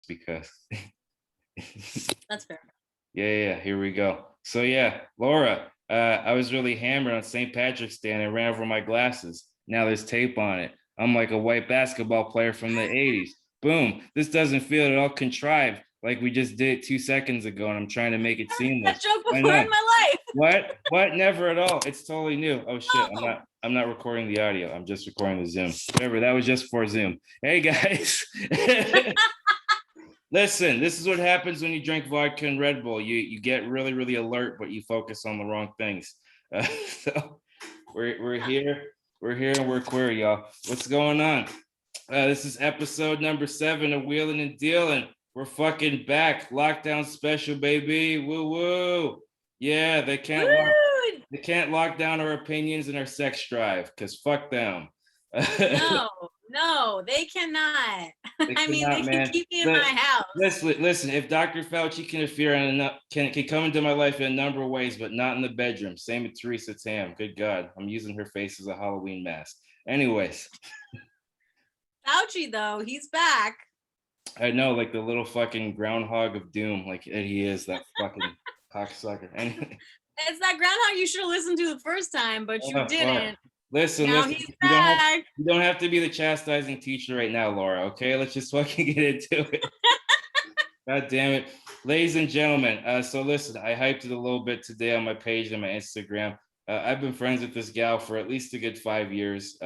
because That's fair. yeah, here we go. So yeah, Laura, I was really hammered on St. Patrick's Day and I ran over my glasses. Now there's tape on it. I'm like a white basketball player from the 80s. Boom. This doesn't feel at all contrived like we just did 2 seconds ago, and I'm trying to make it seamless. That joke I before know. in my life. What? Never at all. It's totally new. Oh shit. Oh. I'm not recording the audio. I'm just recording the Zoom. Whatever. That was just for Zoom. Hey guys. Listen, this is what happens when you drink vodka and Red Bull. You get really, really alert, but you focus on the wrong things. So we're here. We're here and we're queer, y'all. What's going on? This is episode number 7 of Wheelin and Dealin. We're fucking back. Lockdown special, baby. Woo woo. Yeah, they can't lock down our opinions and our sex drive, because fuck them. No, they cannot. They can keep me in my house. Listen, if Dr. Fauci can interfere can come into my life in a number of ways, but not in the bedroom. Same with Theresa Tam. Good God, I'm using her face as a Halloween mask. Anyways. Fauci, though, he's back. I know, like the little fucking groundhog of doom, like he is, that fucking cocksucker. Anyway. It's that groundhog you should have listened to the first time, but you didn't. Listen, he's back. You don't have to be the chastising teacher right now, Laura, okay? Let's just fucking get into it. God damn it. Ladies and gentlemen, so listen, I hyped it a little bit today on my page and my Instagram. I've been friends with this gal for at least a good 5 years.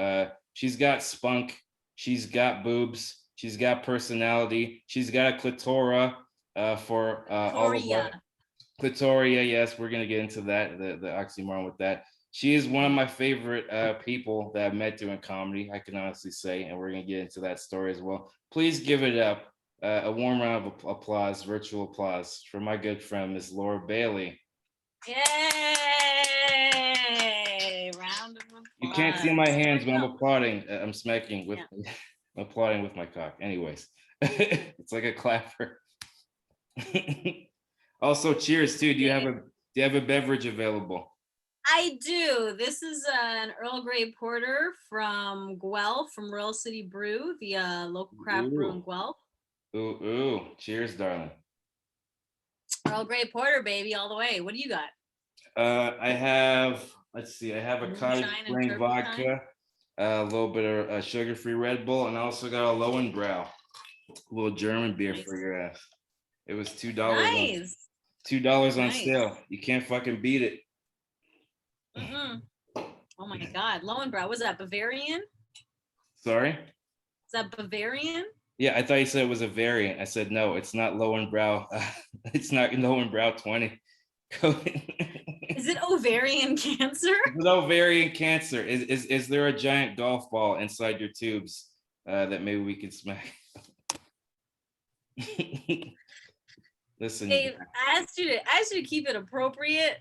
She's got spunk. She's got boobs. She's got personality. She's got a clitora for all of us. Clitoria, yes, we're going to get into that, the oxymoron with that. She is one of my favorite people that I've met doing comedy, I can honestly say, and we're going to get into that story as well. Please give it up, a warm round of applause, virtual applause, for my good friend, Ms. Laura Bailey. Yay! Round of applause. You can't see my hands when I'm applauding. I'm smacking with, applauding with my cock. Anyways, it's like a clapper. Also, cheers too. Do you have a beverage available? I do. This is an Earl Grey Porter from Guelph, from Royal City Brew, the local craft brew in Guelph. Ooh. Cheers, darling. Earl Grey Porter, baby, all the way. What do you got? I have a cottage spring vodka, a little bit of sugar-free Red Bull, and I also got a Lowenbrau, a little German beer for your ass. It was $2. Nice. $2 on sale. You can't fucking beat it. Mm-hmm. Oh my God, Lowenbrau. Was that Bavarian? Sorry? Is that Bavarian? Yeah, I thought you said it was a variant. I said no, it's not Lowenbrau. It's not Lowenbrau 20. Is it ovarian cancer? Is it ovarian cancer? Is there a giant golf ball inside your tubes that maybe we could smack? Listen, Dave, I asked you to keep it appropriate.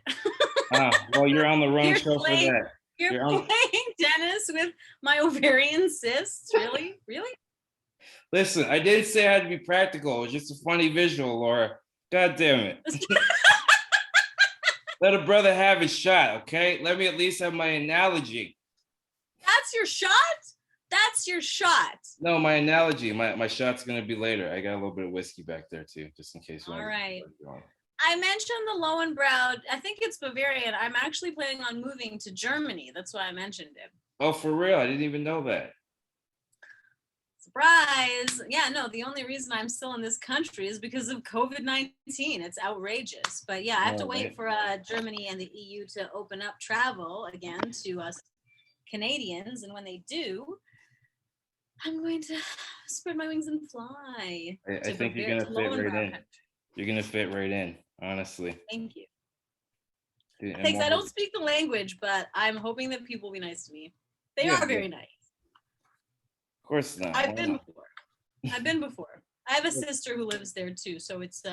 Well, you're on the wrong show for that. You're playing tennis with my ovarian cysts. Really? Listen, I didn't say I had to be practical. It was just a funny visual, Laura. God damn it. Let a brother have his shot, okay? Let me at least have my analogy. That's your shot? That's your shot. No, my analogy. My shot's gonna be later. I got a little bit of whiskey back there too, just in case. All right. I mentioned the Lowenbrau. I think it's Bavarian. I'm actually planning on moving to Germany. That's why I mentioned it. Oh, for real? I didn't even know that. Surprise. Yeah, no, the only reason I'm still in this country is because of COVID-19. It's outrageous. But yeah, I have to wait for Germany and the EU to open up travel again to us Canadians. And when they do, I'm going to spread my wings and fly. I think you're going to fit right in. You're going to fit right in, honestly. Thank you. Thanks. I don't speak the language, but I'm hoping that people will be nice to me. They are very nice. Of course not. I've been before. I have a sister who lives there too, so it's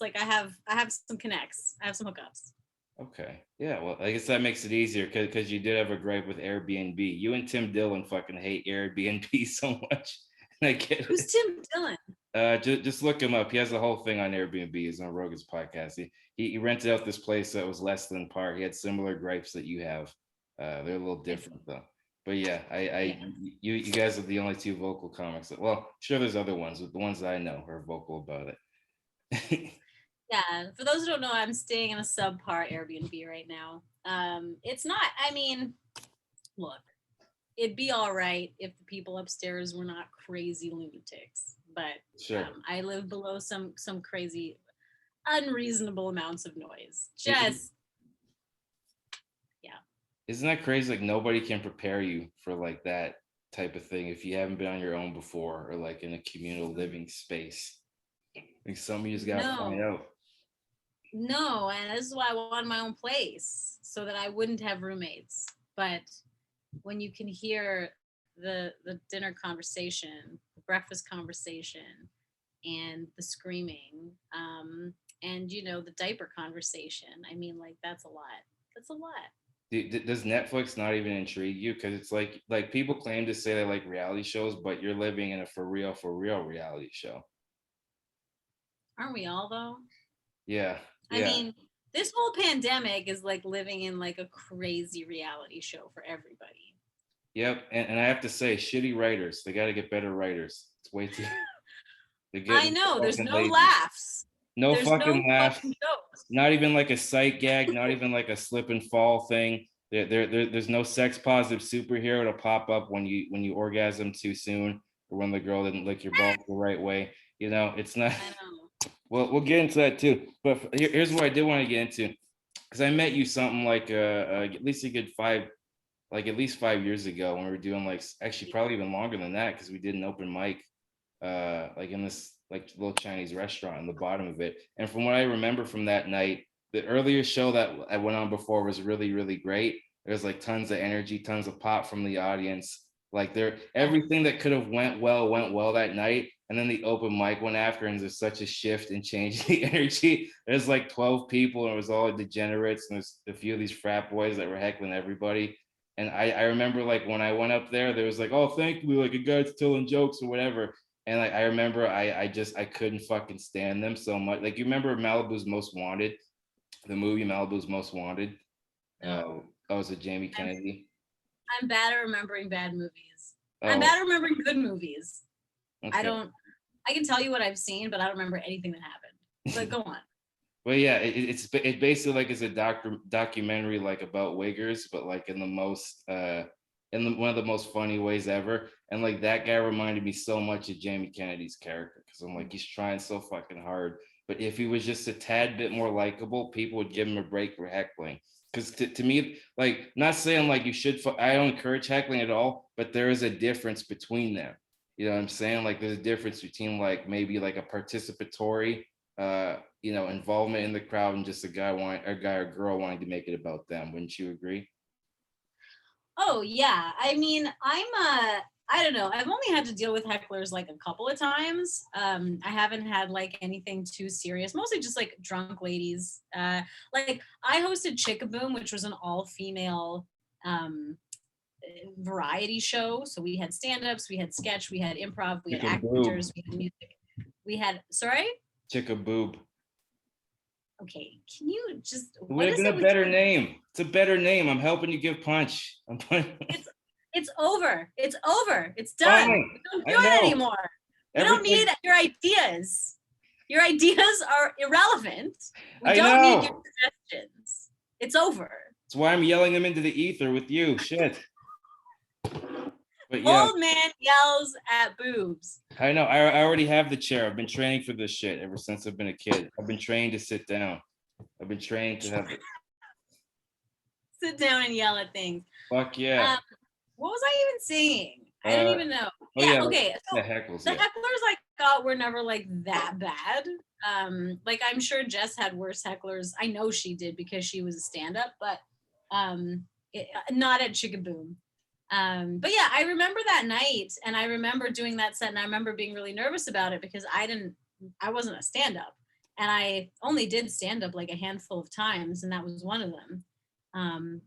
like I have some connects. I have some hookups. Okay. Yeah, well, I guess that makes it easier because you did have a gripe with Airbnb. You and Tim Dillon fucking hate Airbnb so much. I get it. Who's Tim Dillon? Just look him up. He has a whole thing on Airbnb. He's on Rogan's podcast. He rented out this place that was less than par. He had similar gripes that you have. They're a little different though. But yeah, you guys are the only two vocal comics. Well, sure, there's other ones, but the ones that I know are vocal about it. Yeah, for those who don't know, I'm staying in a subpar Airbnb right now. It's not, I mean, look, it'd be all right if the people upstairs were not crazy lunatics, but Sure. I live below some crazy, unreasonable amounts of noise. It, Just, yeah. isn't that crazy? Like nobody can prepare you for like that type of thing if you haven't been on your own before or like in a communal living space. Like some of you just gotta find No, out. no, and this is why I wanted my own place so that I wouldn't have roommates. But when you can hear the dinner conversation, the breakfast conversation, and the screaming, and the diaper conversation, I mean, like that's a lot. That's a lot. Does Netflix not even intrigue you? Because it's like people claim to say they like reality shows, but you're living in a for real reality show. Aren't we all though? Yeah, I yeah. mean, this whole pandemic is like living in like a crazy reality show for everybody. Yep. And I have to say, shitty writers, they got to get better writers. It's way too, they're I getting know there's fucking no lazy. laughs. No There's no fucking laughs. fucking jokes. Not even like a sight gag, not even like a slip and fall thing. There's no sex positive superhero to pop up when you orgasm too soon or when the girl didn't lick your balls the right way. It's not. I know. Well, we'll get into that too. But here's what I did want to get into, because I met you something like at least a good at least 5 years ago when we were doing like actually probably even longer than that because we did an open mic like in this like little Chinese restaurant in the bottom of it. And from what I remember from that night, the earlier show that I went on before was really, really great. There's like tons of energy, tons of pop from the audience. Like everything that could have went well that night. And then the open mic went after, and there's such a shift and change in the energy. There's like 12 people, and it was all degenerates, and there's a few of these frat boys that were heckling everybody. And I remember like when I went up there was like, oh, thank you, like a guy's telling jokes or whatever. And like I remember I couldn't fucking stand them so much. Like you remember Malibu's Most Wanted, the movie Malibu's Most Wanted? No. Oh, was it Jamie I'm, Kennedy? I'm bad at remembering bad movies. I'm Oh, bad at remembering good movies. okay. I can tell you what I've seen, but I don't remember anything that happened. But go on. Well, yeah, it basically like is a documentary like about Wiggers, but like in the most one of the most funny ways ever. And like that guy reminded me so much of Jamie Kennedy's character because I'm like he's trying so fucking hard, but if he was just a tad bit more likable, people would give him a break for heckling. Because to me, like not saying like you should, I don't encourage heckling at all, but there is a difference between them. You know what I'm saying? Like there's a difference between like maybe like a participatory involvement in the crowd and just a guy or girl wanting to make it about them. Wouldn't you agree? Oh yeah. I mean, I don't know. I've only had to deal with hecklers like a couple of times. I haven't had like anything too serious, mostly just like drunk ladies. Like I hosted Chickaboom, which was an all-female variety show. So we had stand-ups, we had sketch, we had improv, we had actors, we had music. We had sorry? Chickaboob. Okay, can you just It would have been a better name. It's a better name. I'm helping you give punch. It's over. It's over. It's done. Fine. We don't do it anymore. We don't need your ideas. Your ideas are irrelevant. We don't need your suggestions. It's over. That's why I'm yelling them into the ether with you. Shit. But yeah. Old man yells at boobs. I know. I already have the chair. I've been training for this shit ever since I've been a kid. I've been trained to sit down. I've been trained to have sit down and yell at things. Fuck yeah. What was I even saying? I don't even know. Okay. So the hecklers I got were never like that bad. Like I'm sure Jess had worse hecklers. I know she did because she was a stand-up, but not at Chickaboom. But yeah, I remember that night and I remember doing that set and I remember being really nervous about it because I wasn't a stand-up and I only did stand-up like a handful of times and that was one of them.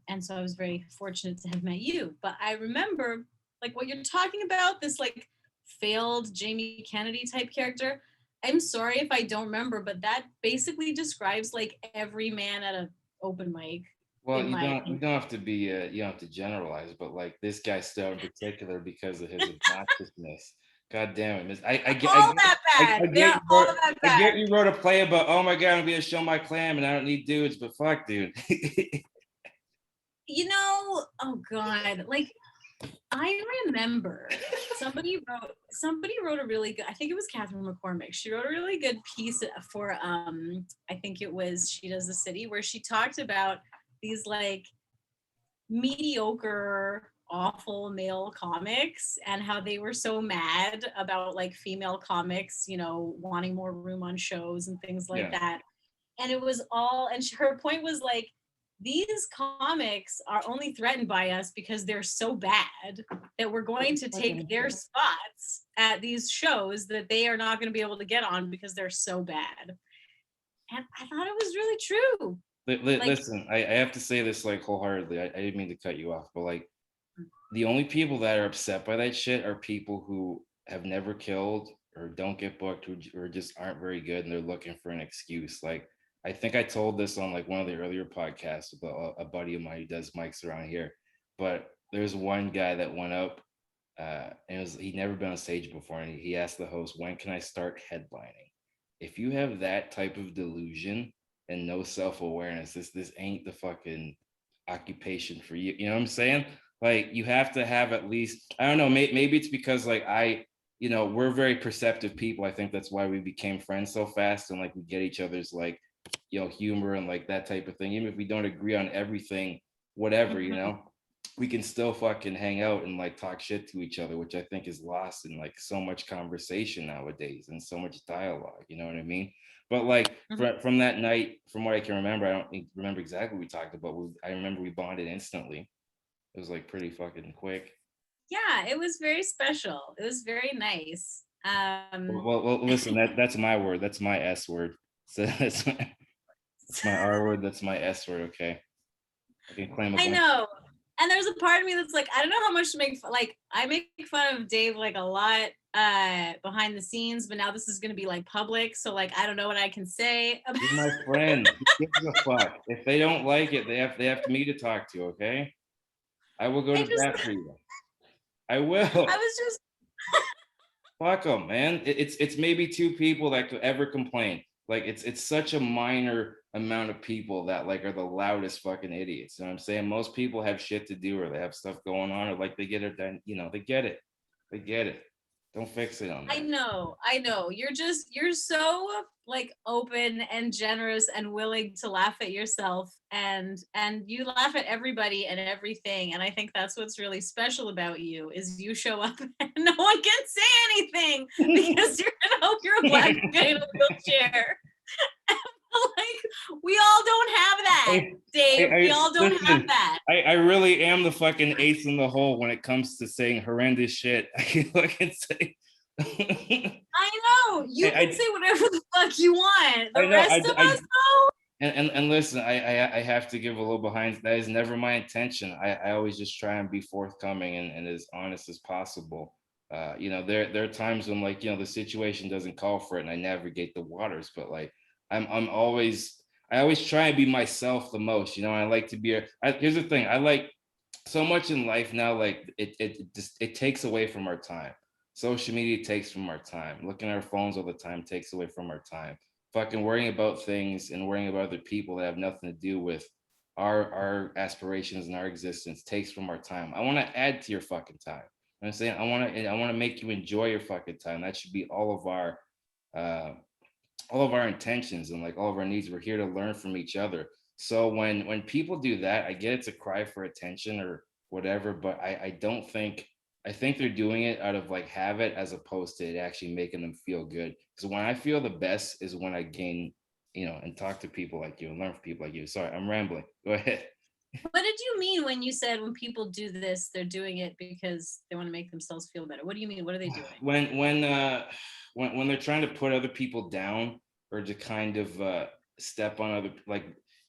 And so I was very fortunate to have met you, but I remember like what you're talking about, this like failed Jamie Kennedy type character. I'm sorry if I don't remember, but that basically describes like every man at an open mic. Well, in my you don't have to be you don't have to generalize, but like this guy still in particular because of his obnoxiousness. God damn it, miss. all that bad. They're all that I bad. get you wrote a play about, oh my god, I'm gonna show my clam and I don't need dudes, but fuck, dude. You know, oh god, like I remember somebody wrote a really good, I think it was Catherine McCormick. She wrote a really good piece for I think it was She Does the City, where she talked about these like mediocre awful male comics and how they were so mad about like female comics, you know, wanting more room on shows and things like Yeah. that. And it was all, and her point was like, these comics are only threatened by us because they're so bad that we're going to take their spots at these shows that they are not going to be able to get on because they're so bad. And I thought it was really true. Listen, I have to say this like wholeheartedly. I didn't mean to cut you off, but like the only people that are upset by that shit are people who have never killed or don't get booked or just aren't very good and they're looking for an excuse. Like I think I told this on like one of the earlier podcasts about a buddy of mine who does mics around here, but there's one guy that went up and he'd never been on stage before, and he asked the host, "When can I start headlining?" If you have that type of delusion and no self-awareness, this ain't the fucking occupation for you. You know what I'm saying? Like you have to have at least, I don't know, maybe it's because like we're very perceptive people. I think that's why we became friends so fast, and like we get each other's like humor and like that type of thing. Even if we don't agree on everything, whatever, we can still fucking hang out and like talk shit to each other, which I think is lost in like so much conversation nowadays and so much dialogue. You know what I mean? But like from that night, from what I can remember, I don't remember exactly what we talked about. I remember we bonded instantly. It was like pretty fucking quick. Yeah, it was very special. It was very nice. Well, listen, that's my word. That's my S word. So that's my R word. That's my S word. Okay. I can claim a bunch. I know. And there's a part of me that's like, I don't know how much to make fun. Like, I make fun of Dave like a lot behind the scenes, but now this is going to be like public. So like, I don't know what I can say. You're my friend. Who gives a fuck? If they don't like it, they have me to talk to. Okay. I will go to bat for you. I will. I was just fuck them, man. It's maybe two people that could ever complain. Like it's such a minor amount of people that like are the loudest fucking idiots. You know what I'm saying? Most people have shit to do or they have stuff going on or like they get it done. They get it. They get it. Don't fix it on that. I know. You're so like open and generous and willing to laugh at yourself and you laugh at everybody and everything. And I think that's what's really special about you is you show up and no one can say anything because you're a black guy in a wheelchair. Like we all don't have that, Dave. We all don't have that. I really am the fucking ace in the hole when it comes to saying horrendous shit. I can fucking say. I know you can say whatever the fuck you want. The rest of us, though. And listen, I have to give a little behind. That is never my intention. I always just try and be forthcoming and as honest as possible. There are times when like the situation doesn't call for it, and I navigate the waters. But like I always try and be myself the most. I like to be. Here's the thing. I like so much in life now. Like it takes away from our time. Social media takes from our time. Looking at our phones all the time takes away from our time. Fucking worrying about things and worrying about other people that have nothing to do with our aspirations and our existence takes from our time. I want to add to your fucking time. You know what I'm saying? I want to make you enjoy your fucking time. That should be all of our intentions and like all of our needs. We're here to learn from each other. So when people do that, I get it's a cry for attention or whatever, but I think they're doing it out of like habit as opposed to it actually making them feel good. Because when I feel the best is when I gain, and talk to people like you and learn from people like you. Sorry, I'm rambling. Go ahead. What did you mean when you said when people do this, they're doing it because they want to make themselves feel better? What do you mean? What are they doing? When they're trying to put other people down or to kind of step on other like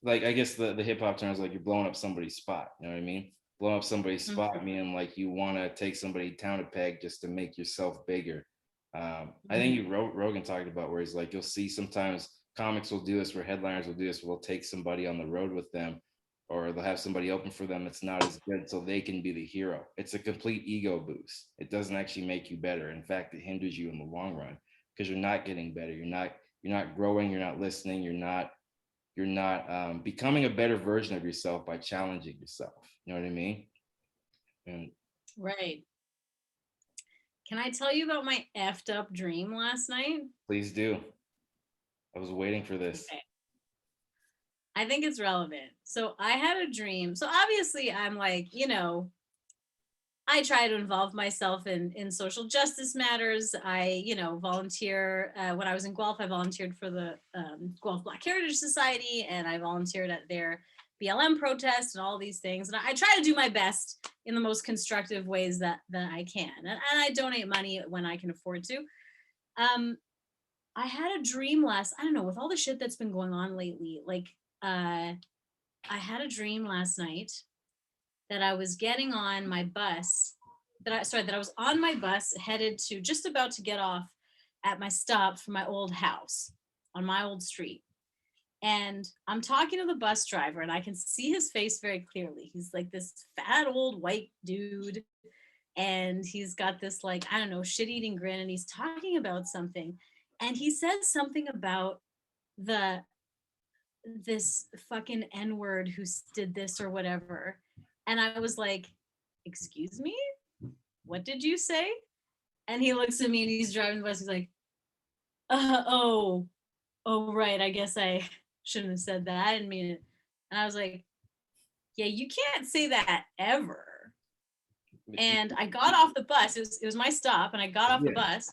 I guess the hip hop term is like you're blowing up somebody's spot. You know what I mean? Blow up somebody's spot, meaning like you want to take somebody down a peg just to make yourself bigger. I think Rogan talked about where he's like, you'll see sometimes comics will do this, where headliners will do this. We'll take somebody on the road with them, or they'll have somebody open for them that's not as good so they can be the hero. It's a complete ego boost. It doesn't actually make you better. In fact, it hinders you in the long run because you're not getting better. You're not growing, you're not listening, you're not becoming a better version of yourself by challenging yourself. You know what I mean? And Right. Can I tell you about my effed up dream last night? please do. I was waiting for this. Okay. I think it's relevant. So I had a dream. So obviously I'm like, I try to involve myself in social justice matters. I, volunteer. When I was in Guelph, I volunteered for the Guelph Black Heritage Society, and I volunteered at their BLM protest and all these things. And I try to do my best in the most constructive ways that I can. And I donate money when I can afford to. I had a dream I don't know, with all the shit that's been going on lately, like I had a dream last night that I was getting on my bus, that I was on my bus headed to, just about to get off at my stop for my old house on my old street. And I'm talking to the bus driver and I can see his face very clearly. He's like this fat old white dude. And he's got this, like, I don't know, shit-eating grin, and he's talking about something. And he says something about this fucking N-word who did this or whatever. And I was like, excuse me? What did you say? And he looks at me and he's driving the bus. He's like, oh, right. I guess I shouldn't have said that. I didn't mean it. And I was like, yeah, you can't say that ever. And I got off the bus. It was my stop, and I got off the bus,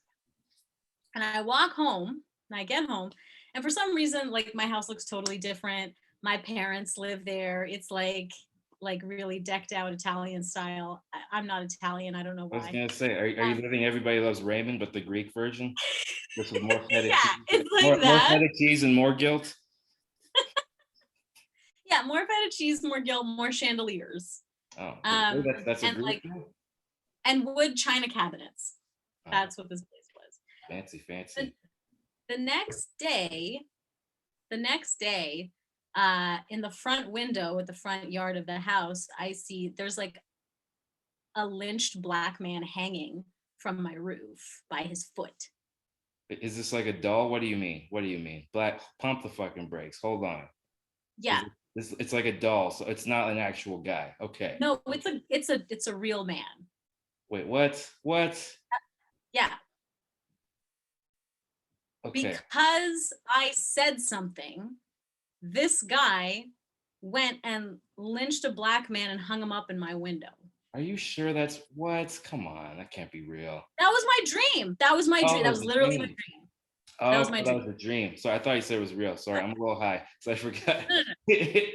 and I walk home, and I get home, and for some reason, like, my house looks totally different. My parents live there. It's like really decked out Italian style. I'm not Italian. I don't know why. I was gonna say, are you living Everybody Loves Raymond, but the Greek version? This is more feta yeah, cheese, it's like that. More feta cheese and more guilt. Yeah, more feta cheese, more guilt, more chandeliers. Oh, that's a Greek thing? And wood china cabinets. That's what this place was. Fancy. The next day, in the front window at the front yard of the house, I see there's like a lynched black man hanging from my roof by his foot. Is this like a doll? What do you mean? Black, pump the fucking brakes. Hold on. Yeah. It's like a doll, so it's not an actual guy. Okay. No, it's a real man. Wait, what? Yeah. Okay. Because I said something, this guy went and lynched a black man and hung him up in my window. Are you sure that's what? Come on, that can't be real. That was my dream. That was literally my dream. Oh, that was my dream. That was a dream. So I thought you said it was real. Sorry, I'm a little high, so I forgot. I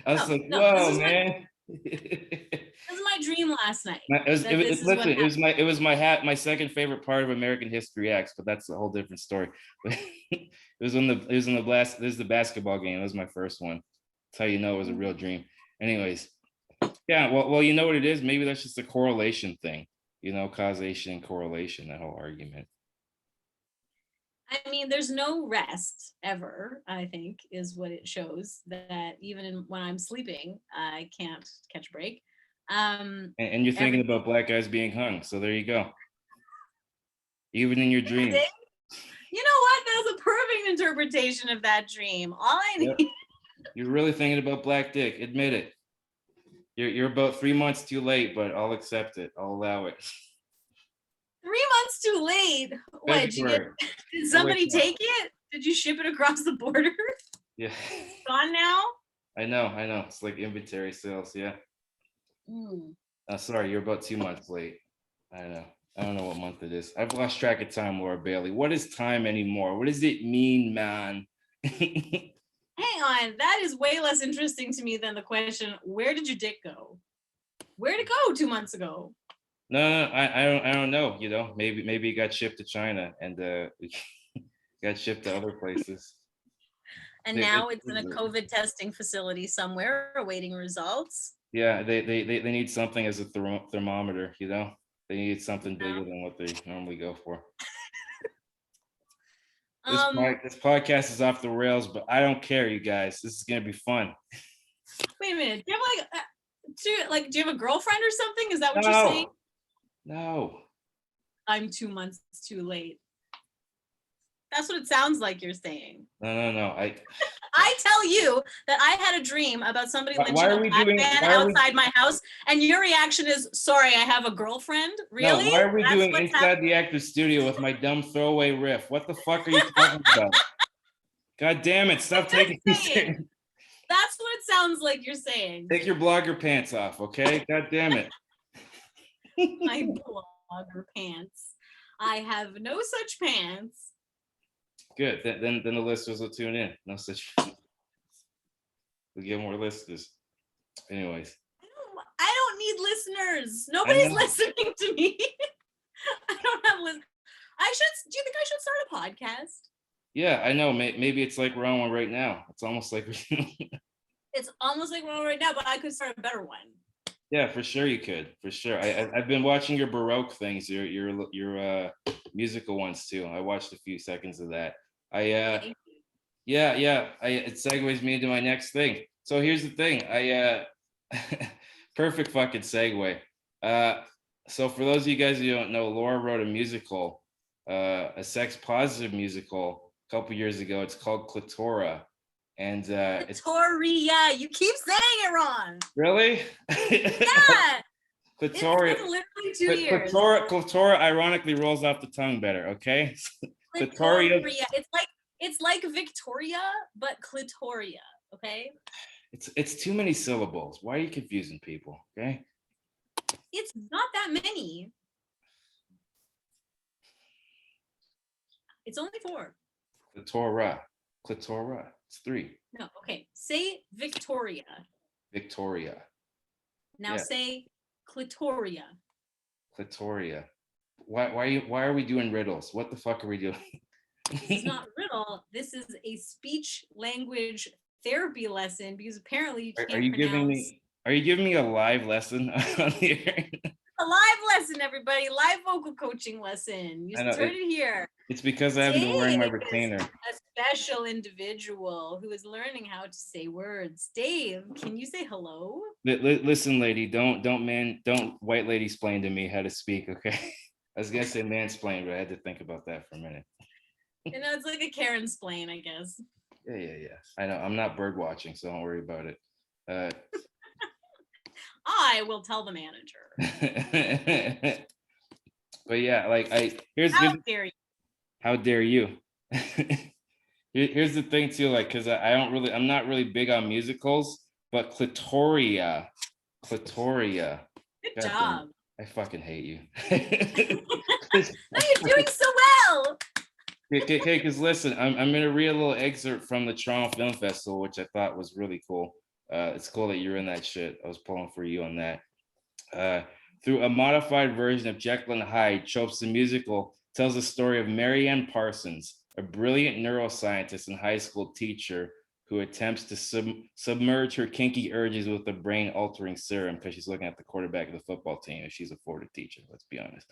was like, whoa, man. This is my dream last night. It was my second favorite part of American History X, but that's a whole different story. It was in the basketball game. It was my first one. That's how you know it was a real dream. Anyways, yeah. Well, you know what it is? Maybe that's just a correlation thing. Causation and correlation. That whole argument. I mean, there's no rest ever, I think, is what it shows, that even when I'm sleeping, I can't catch a break. And you're thinking about black guys being hung. So there you go. Even in your dreams. You know what? That's a perfect interpretation of that dream. All I need. Yep. You're really thinking about black dick. Admit it. You're about 3 months too late, but I'll accept it. I'll allow it. 3 months too late. What, did somebody take it? Did you ship it across the border? Yeah. It's gone now? I know. It's like inventory sales, yeah. Sorry, you're about 2 months late. I don't know what month it is. I've lost track of time, Laura Bailey. What is time anymore? What does it mean, man? Hang on. That is way less interesting to me than the question, where did your dick go? Where'd it go 2 months ago? No, I don't know. Maybe it got shipped to China and got shipped to other places. And now it's in a COVID testing facility somewhere awaiting results. Yeah, they need something as a thermometer. They need something bigger than what they normally go for. This podcast is off the rails, but I don't care, you guys. This is gonna be fun. Wait a minute. Do you have do you have a girlfriend or something? Is that what you're saying? No. I'm 2 months too late. That's what it sounds like you're saying. No. I tell you that I had a dream about somebody lynching why are a we black doing? man outside my house, and your reaction is, "Sorry, I have a girlfriend." Really? No, why are we That's doing what's Inside happening? the Actor's Studio with my dumb throwaway riff? What the fuck are you talking about? God damn it! Stop taking me serious. That's what it sounds like you're saying. Take your blogger pants off, okay? God damn it. My blogger pants. I have no such pants. Good. Then the listeners will tune in. No such. We'll get more listeners. Anyways. I don't need listeners. Nobody's listening to me. I don't have listeners. Do you think I should start a podcast? Yeah, I know. Maybe it's like we're on one right now. It's almost like it's almost like we're on right now, but I could start a better one. Yeah, for sure you could. For sure. I've been watching your Baroque things, your musical ones too. I watched a few seconds of that. It segues me into my next thing. So here's the thing. Perfect fucking segue. So for those of you guys who don't know, Laura wrote a musical, a sex positive musical a couple years ago. It's called Clitora. And Clitoria, you keep saying it wrong. Really? Yeah. Clitoria. It's literally 2 years. Clitora ironically rolls off the tongue better, okay? Clitoria. It's like Victoria, but Clitoria, okay? It's too many syllables. Why are you confusing people? Okay. It's not that many. It's only 4. Clitora. It's 3. No, okay. Say Victoria. Victoria. Now say Clitoria. Clitoria. Why are we doing riddles? What the fuck are we doing? This is not a riddle. This is a speech language therapy lesson because apparently you can't pronounce. Are you giving me a live lesson on here? A live lesson, everybody. Live vocal coaching lesson. You heard it here. It's because I haven't been wearing my retainer. A special individual who is learning how to say words. Dave, can you say hello? Listen, lady, don't white lady explain to me how to speak, okay? I was gonna say mansplain, but I had to think about that for a minute. It's like a Karen splain, I guess. Yeah. I know. I'm not bird watching, so don't worry about it. I will tell the manager. But yeah, how dare you? Here's the thing too, like, because I'm not really big on musicals, but Clitoria. Good job. I fucking hate you. You're doing so well. Okay, because listen, I'm gonna read a little excerpt from the Toronto Film Festival, which I thought was really cool. It's cool that you're in that shit. I was pulling for you on that. Through a modified version of Jekyll and Hyde, Tropes the musical tells the story of Marianne Parsons, a brilliant neuroscientist and high school teacher who attempts to submerge her kinky urges with a brain-altering serum because she's looking at the quarterback of the football team and she's a Florida teacher, let's be honest.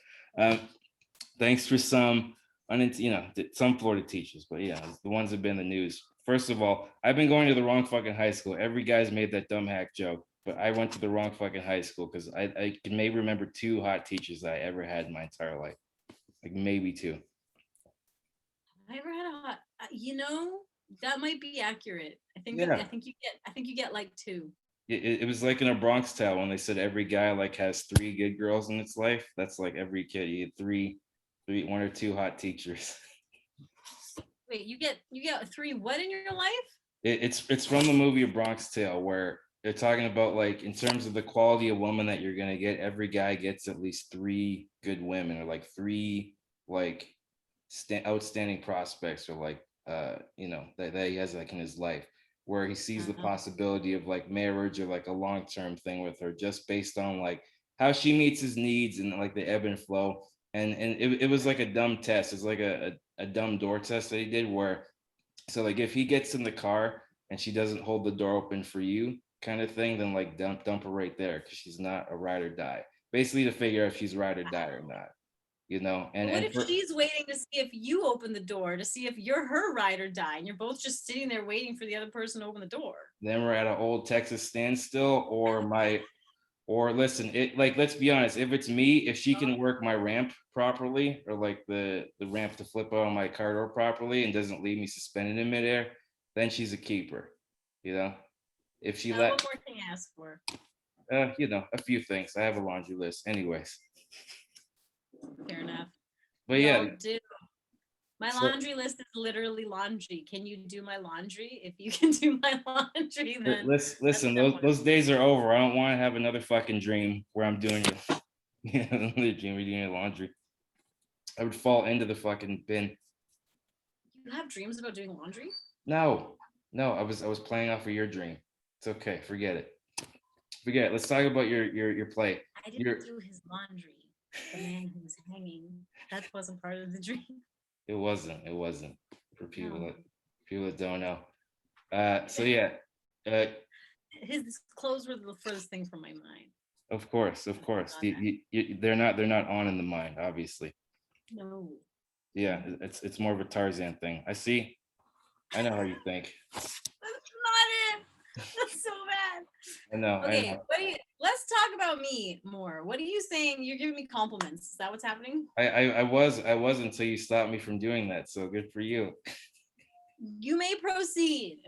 Thanks for some Florida teachers, but yeah, the ones that have been in the news. First of all, I've been going to the wrong fucking high school. Every guy's made that dumb hack joke, but I went to the wrong fucking high school because I can maybe remember 2 hot teachers that I ever had in my entire life. Like maybe 2. I ever had a hot, that might be accurate. I think you get like 2. It was like in A Bronx Tale when they said every guy like has 3 good girls in its life. That's like every kid, you get 3, 1 or 2 hot teachers. Wait, you get 3 what in your life? It's from the movie A Bronx Tale where they're talking about, like, in terms of the quality of woman that you're gonna get, every guy gets at least 3 good women, or like 3 like outstanding prospects, or like that he has like in his life, where he sees the possibility of like marriage or like a long-term thing with her, just based on like how she meets his needs and like the ebb and flow. And it was like a dumb test. It's like a dumb door test that he did, where, so like if he gets in the car and she doesn't hold the door open for you, kind of thing, then like dump her right there because she's not a ride or die. Basically to figure out if she's ride or die or not. And what if she's waiting to see if you open the door, to see if you're her ride or die, and you're both just sitting there waiting for the other person to open the door? Then we're at an old Texas standstill, or listen, let's be honest, if it's me, if she can work my ramp properly, or like the ramp to flip out on my car door properly and doesn't leave me suspended in midair, then she's a keeper. If she What more can you ask for? A few things. I have a laundry list. Anyways. Fair enough. But yeah. My laundry list is literally laundry. Can you do my laundry? If you can do my laundry, then listen. Those days are over. I don't want to have another fucking dream where I'm doing another dream where doing your laundry. I would fall into the fucking bin. You have dreams about doing laundry? No. I was playing off of your dream. It's okay. Forget it. Let's talk about your play. I didn't do his laundry. The man who was hanging. That wasn't part of the dream. It wasn't. For people that don't know. So yeah. His clothes were the furthest thing from my mind. Of course. They're not on in the mind, obviously. No. Yeah, it's more of a Tarzan thing. I see. I know how you think. That's not it. That's so bad. I know. Okay, let's talk about me more. What are you saying? You're giving me compliments. Is that what's happening? I was until you stopped me from doing that. So good for you. You may proceed.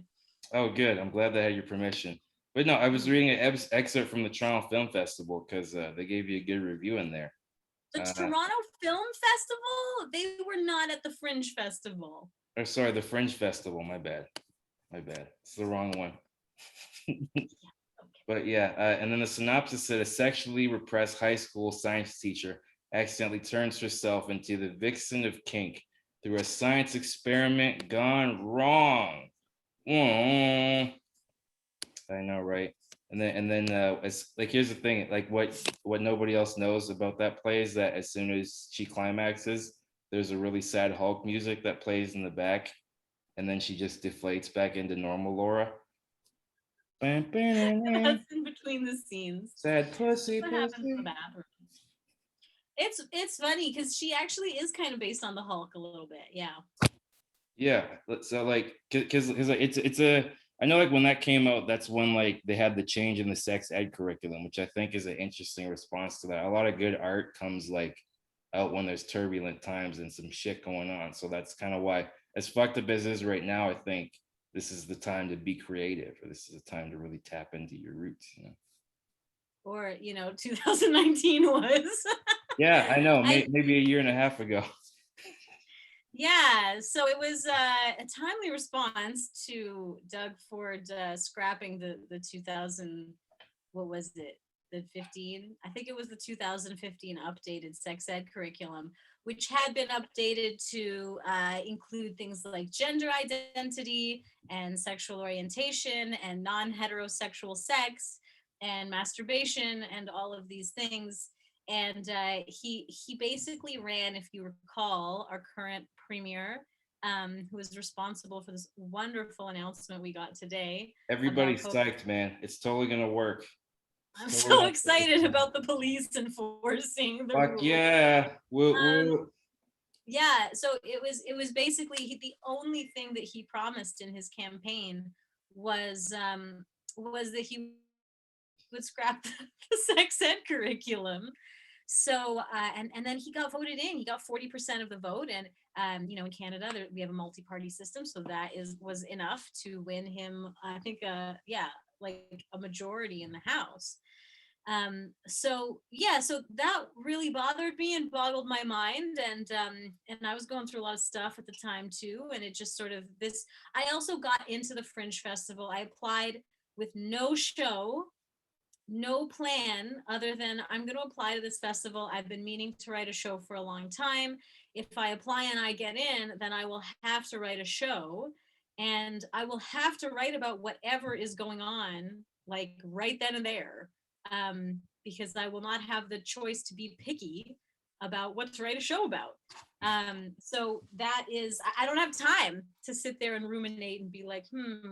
Oh, good. I'm glad they had your permission. But no, I was reading an excerpt from the Toronto Film Festival because they gave you a good review in there. The Toronto Film Festival? They were not at the Fringe Festival. Or sorry, the Fringe Festival. My bad. It's the wrong one. But yeah, and then the synopsis said a sexually repressed high school science teacher accidentally turns herself into the vixen of kink through a science experiment gone wrong. I know, right? And then it's like, here's the thing, like what nobody else knows about that play is that as soon as she climaxes, there's a really sad Hulk music that plays in the back, and then she just deflates back into normal Laura. That's in between the scenes. Sad pussy. It's funny because she actually is kind of based on the Hulk a little bit. Yeah. So like, because it's a, I know like when that came out, that's when like they had the change in the sex ed curriculum, which I think is an interesting response to that. A lot of good art comes like out when there's turbulent times and some shit going on. So that's kind of why, as fucked up as it is right now, I think this is the time to be creative, or this is the time to really tap into your roots, Or 2019 was. Yeah, I know. Maybe a year and a half ago. Yeah, so it was a timely response to Doug Ford scrapping the 2000, what was it? The 15? I think it was the 2015 updated sex ed curriculum, which had been updated to include things like gender identity and sexual orientation and non-heterosexual sex and masturbation and all of these things. And he basically ran, if you recall, our current premier, who is responsible for this wonderful announcement we got today. Everybody's psyched, man. It's totally gonna work. I'm so excited about the police enforcing the rules. Yeah. Yeah, so it was basically the only thing that he promised in his campaign was that he would scrap the sex ed curriculum. So and then he got voted in. He got 40% of the vote, and in Canada we have a multi-party system, so that was enough to win him. I think like a majority in the House. So that really bothered me and boggled my mind, and I was going through a lot of stuff at the time too, and it just sort of this. I also got into the Fringe Festival. I applied with no show, no plan other than I'm going to apply to this festival. I've been meaning to write a show for a long time. If I apply and I get in, then I will have to write a show, and I will have to write about whatever is going on, like right then and there, because I will not have the choice to be picky about what to write a show about. So that is, I don't have time to sit there and ruminate and be like,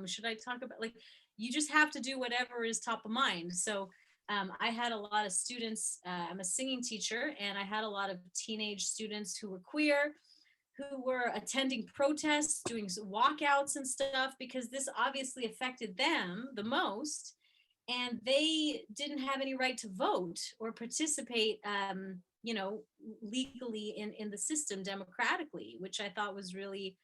should I talk about, like, you just have to do whatever is top of mind. So I had a lot of students. I'm a singing teacher, and I had a lot of teenage students who were queer, who were attending protests, doing walkouts and stuff, because this obviously affected them the most. And they didn't have any right to vote or participate, legally in the system democratically, which I thought was really,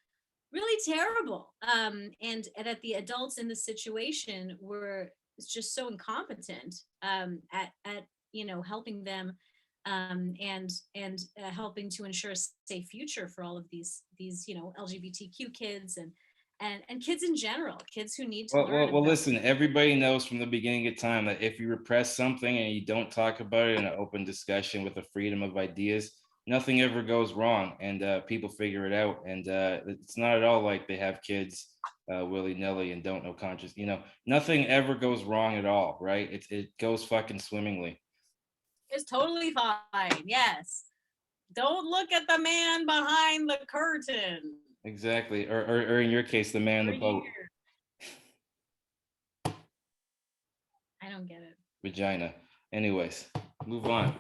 really terrible. And that the adults in the situation were just so incompetent, at helping them, and helping to ensure a safe future for all of these LGBTQ kids, and kids in general, kids who need to learn Well, about. listen, everybody knows from the beginning of time that if you repress something and you don't talk about it in an open discussion with a freedom of ideas, nothing ever goes wrong, and people figure it out. And it's not at all like they have kids willy-nilly and don't know conscious. Nothing ever goes wrong at all, right? It goes fucking swimmingly. It's totally fine. Yes. Don't look at the man behind the curtain. Exactly. Or in your case, the man in the boat. I don't get it. Vagina. Anyways, move on.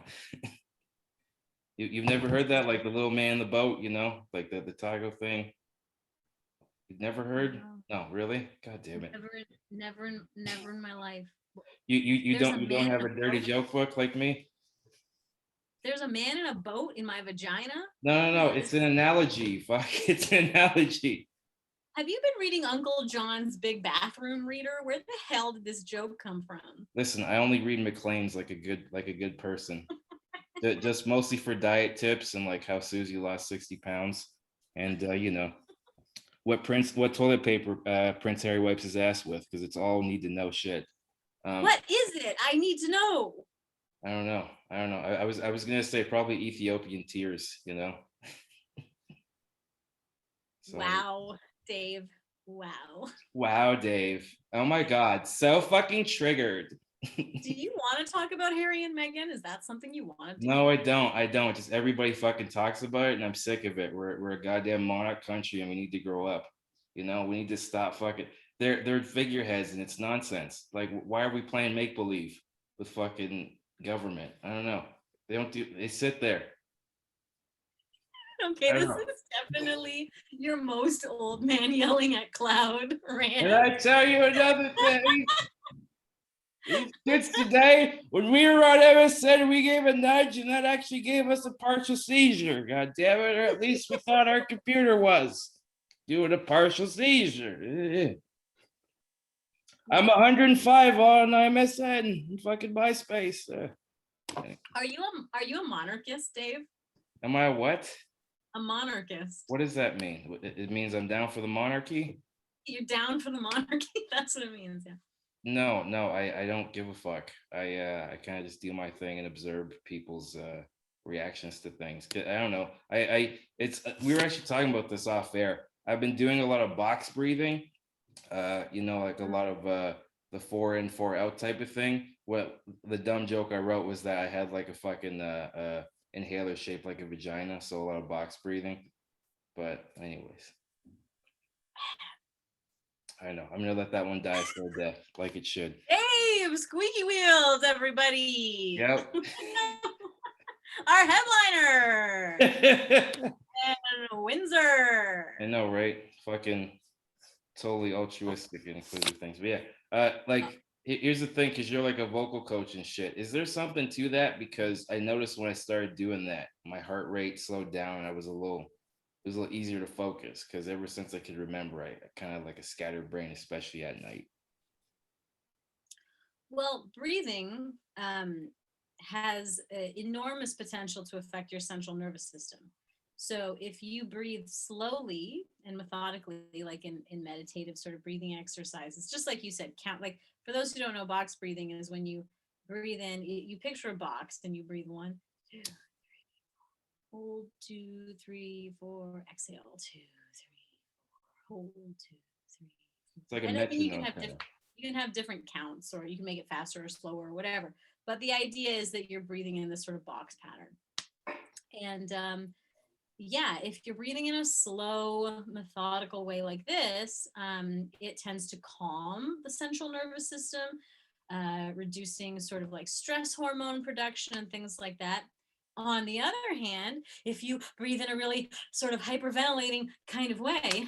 You've never heard that, like the little man in the boat, like the Tago thing. You've never heard? No, really? God damn it. Never in my life. You There's a don't man have in a dirty boat? joke book like me? There's a man in a boat in my vagina? No. It's an analogy. Fuck, it's an analogy. Have you been reading Uncle John's Big Bathroom Reader? Where the hell did this joke come from? Listen, I only read Maclean's like a good person. Just mostly for diet tips and like how Susie lost 60 pounds. And what toilet paper Prince Harry wipes his ass with, because it's all need to know shit. What is it? I need to know. I don't know. I was gonna say probably Ethiopian tears, So, wow, Dave. Wow. Wow, Dave. Oh my God, so fucking triggered. Do you want to talk about Harry and Meghan? Is that something you want to do? No, I don't. Just everybody fucking talks about it, and I'm sick of it. We're a goddamn monarch country, and we need to grow up. We need to stop fucking. They're figureheads, and it's nonsense. Like, why are we playing make believe with fucking government? I don't know. They don't do. They sit there. Okay, this is definitely your most old man yelling at cloud rant. And I tell you another thing. These kids today, when we were on MSN, we gave a nudge, and that actually gave us a partial seizure. God damn it! Or at least we thought our computer was doing a partial seizure. I'm 105 on MSN, fucking MySpace. Are you a monarchist, Dave? Am I a what? A monarchist. What does that mean? It means I'm down for the monarchy? You're down for the monarchy? That's what it means, yeah. No, I don't give a fuck. I kind of just do my thing and observe people's reactions to things. I don't know. We were actually talking about this off air. I've been doing a lot of box breathing. Like a lot of the 4 in 4 out type of thing. What the dumb joke I wrote was that I had like a fucking inhaler shaped like a vagina, so a lot of box breathing. But anyways, I know I'm gonna let that one die a slow death, like it should. Dave, squeaky wheels, everybody. Yep. Our headliner. And Windsor. I know, right? Fucking totally altruistic and inclusive things. But yeah, here's the thing, because you're like a vocal coach and shit. Is there something to that? Because I noticed when I started doing that, my heart rate slowed down, and it was a little easier to focus, because ever since I could remember, I kind of like a scattered brain, especially at night. Well, breathing has enormous potential to affect your central nervous system. So if you breathe slowly and methodically, like in meditative sort of breathing exercises, just like you said, count. Like, for those who don't know, box breathing is when you breathe in, you picture a box and you breathe 1, 2, 3, hold 2, 3, 4, exhale 2, 3, 4, hold 2, 3. It's like a and metronome. You can have different counts, or you can make it faster or slower or whatever. But the idea is that you're breathing in this sort of box pattern. And if you're breathing in a slow, methodical way like this, it tends to calm the central nervous system. reducing sort of like stress hormone production and things like that. On the other hand, if you breathe in a really sort of hyperventilating kind of way,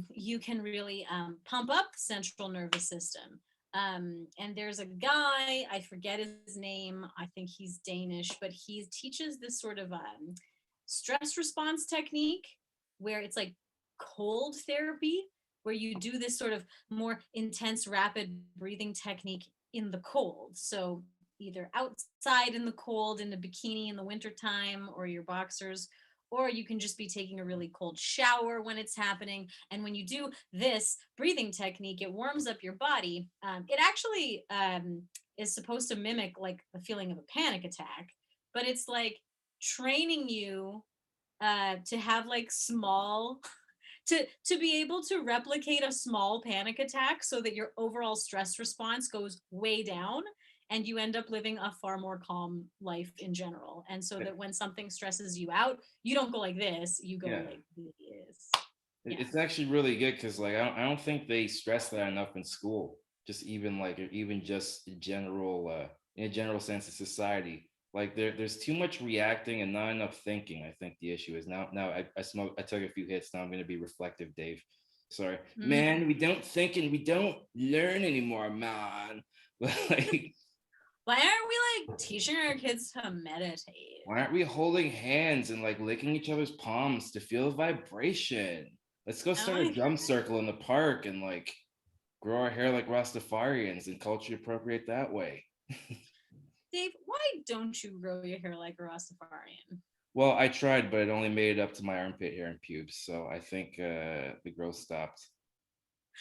you can really pump up the central nervous system. And there's a guy, I forget his name, I think he's Danish, but he teaches this sort of stress response technique where it's like cold therapy, where you do this sort of more intense, rapid breathing technique in the cold. So either outside in the cold in a bikini in the wintertime or your boxers, or you can just be taking a really cold shower when it's happening. And when you do this breathing technique, it warms up your body. It actually is supposed to mimic like the feeling of a panic attack, but it's like training you to have like small to be able to replicate a small panic attack so that your overall stress response goes way down and you end up living a far more calm life in general. And so that when something stresses you out, you don't go like this, you go like this. Yeah. It's actually really good because like I don't think they stress that enough in school. Just even like even just general in a general sense of society. Like there's too much reacting and not enough thinking. I think the issue is now I took a few hits. Now I'm gonna be reflective, Dave. Sorry. Man, we don't think and we don't learn anymore, man. Like why aren't we like teaching our kids to meditate? Why aren't we holding hands and like licking each other's palms to feel the vibration? Let's go start a drum circle in the park and like grow our hair like Rastafarians and culture appropriate that way. Dave, why don't you grow your hair like a Rastafarian? Well, I tried, but it only made it up to my armpit hair and pubes, so I think the growth stopped